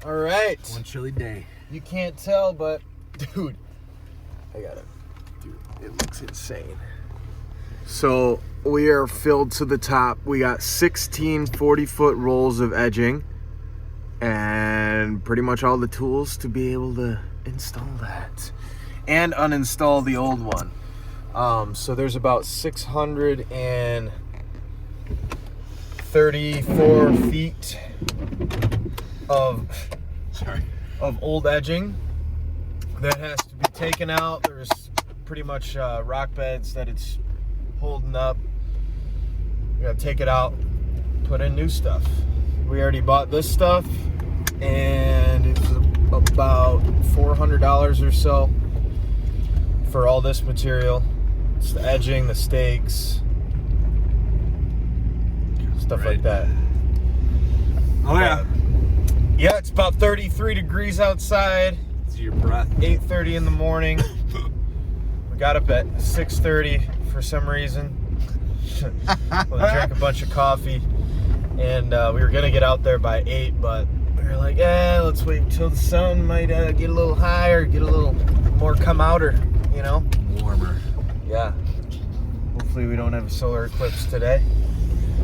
All right. One chilly day. You can't tell, but dude, I got it. Dude, it looks insane. So we are filled to the top. We got 16 40-foot rolls of edging and pretty much all the tools to be able to install that and uninstall the old one. So there's about 634 feet of old edging that has to be taken out. There's pretty much rock beds that it's holding up. We gotta take it out, put in new stuff. We already bought this stuff, and it's about $400 or so for all this material. It's the edging, the stakes, stuff like that. Oh yeah. Yeah, it's about 33 degrees outside. It's your breath. 8:30 in the morning. We got up at 6:30 for some reason. We drank a bunch of coffee, and we were gonna get out there by 8, but we were like, let's wait until the sun might get a little higher, get a little more come outer, you know? Warmer. Yeah. Hopefully we don't have a solar eclipse today.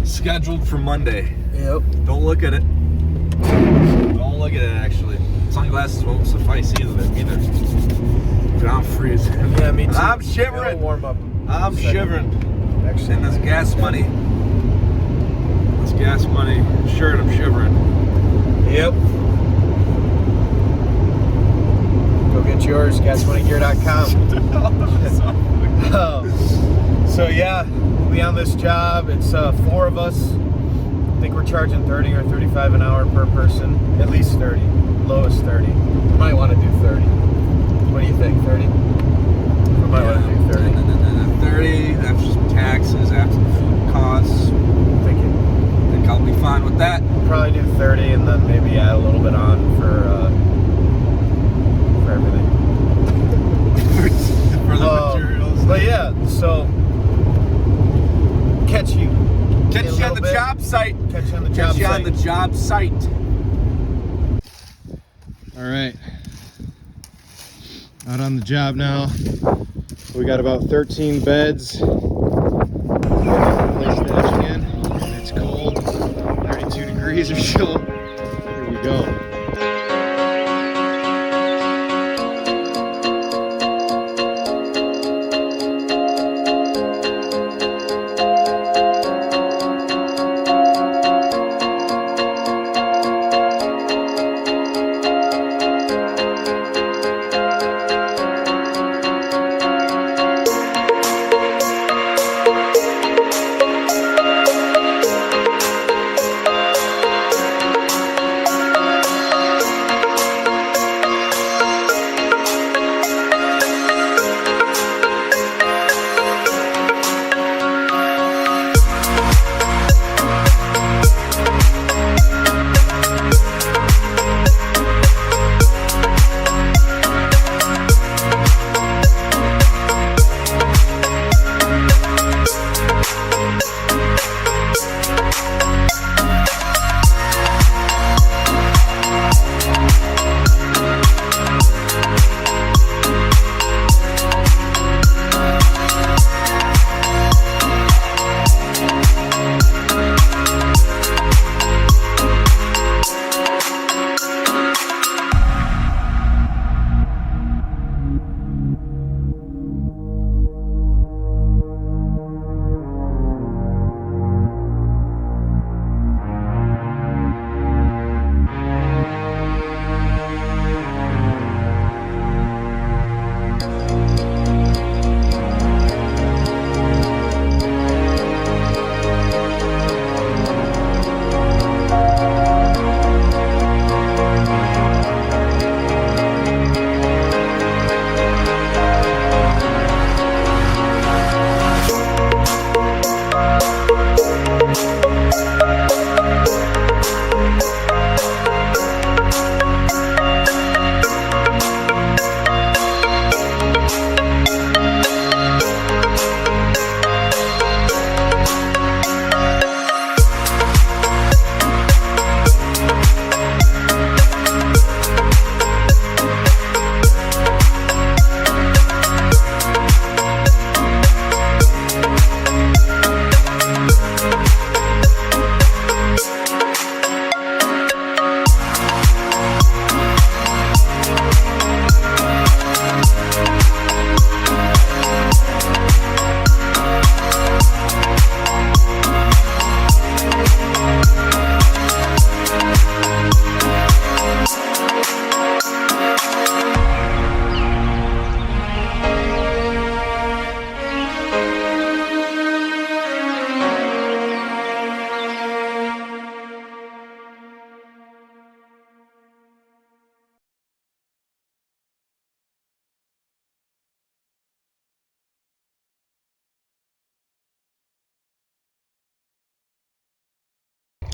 Scheduled for Monday. Yep. Don't look at it. Don't look at it, actually. Sunglasses won't suffice either. But I'm freezing. Yeah, me too. I'm shivering. It'll warm up. I'm shivering. Actually, And this gas money. This gas money shirt, I'm shivering. Yep. Go get yours, gasmoneygear.com. So yeah, we'll be on this job. It's 4 of us. I think we're charging 30 or 35 an hour per person. At least 30. Lowest 30. We might want to do 30. What do you think, 30? We might want to do 30. 30 after some taxes, after the food costs. I think I'll be fine with that. probably do 30 and then maybe add a little bit on for everything. For the materials. But yeah, so catch you on the job site. Catch you on the job site. on the job site. All right, out on the job now. We got about 13 beds. Place the edge again. It's cold, 32 degrees or so. Here we go.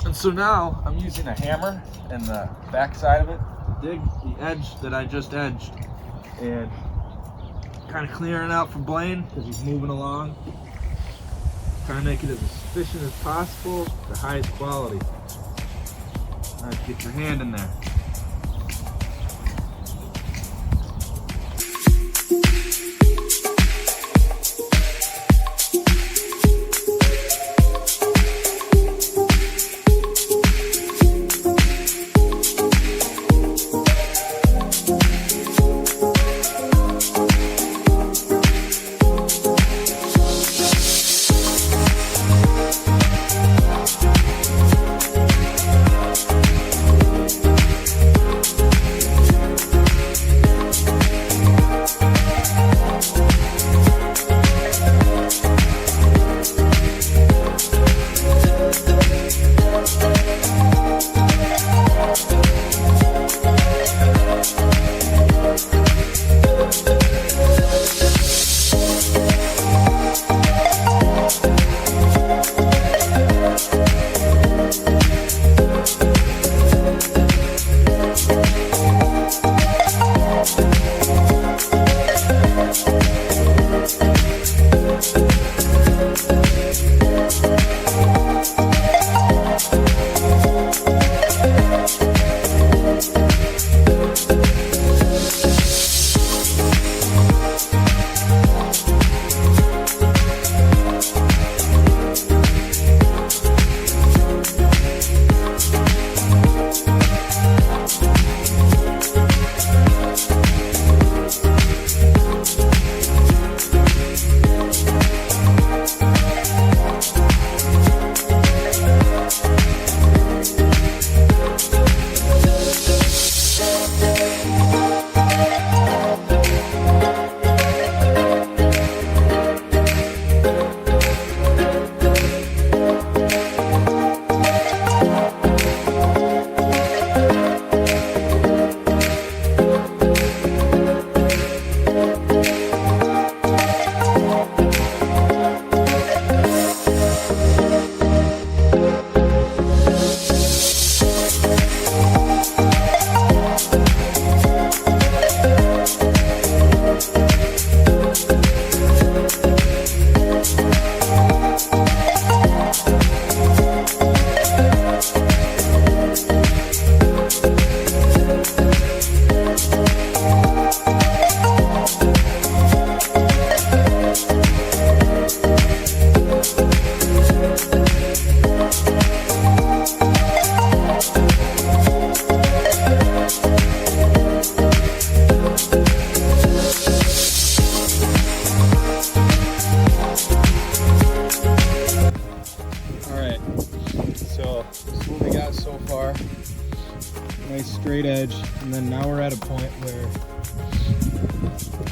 And so now I'm using a hammer and the back side of it to dig the edge that I just edged, and kind of clearing out for Blaine because he's moving along. Trying to make it as efficient as possible, the highest quality. All right, get your hand in there. Nice straight edge, and then now we're at a point where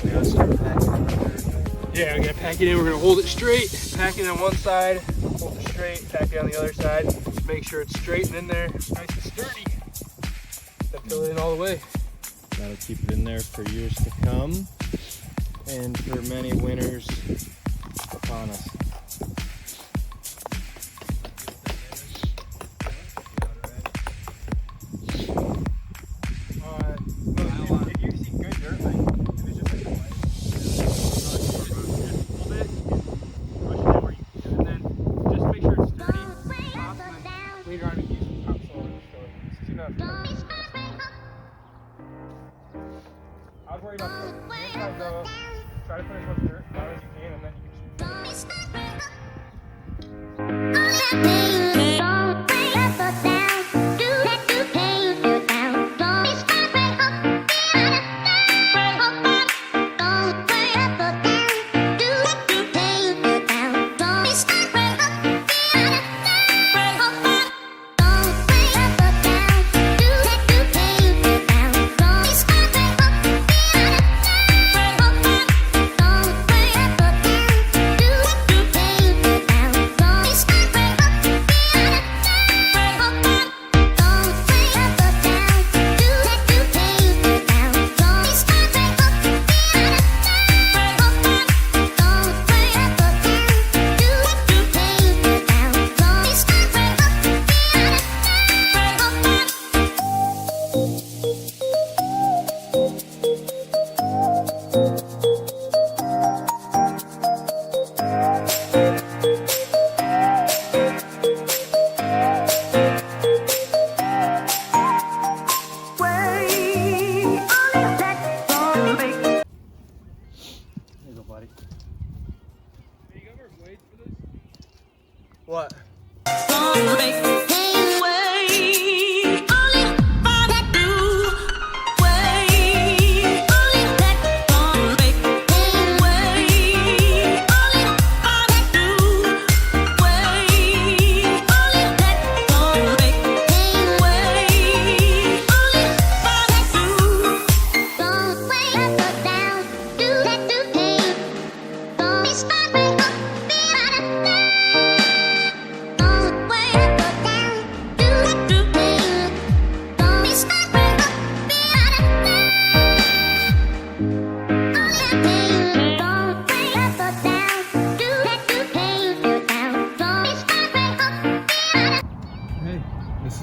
we gotta start packing it. Yeah, we're gonna pack it in. We're gonna hold it straight, pack it on one side, hold it straight, pack it on the other side. Make sure it's straight and in there, nice and sturdy. Then fill it in all the way. That'll keep it in there for years to come, and for many winters upon us. I'd worry about the inside though. Try to put as much dirt down as you can, and then you just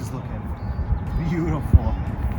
is looking beautiful.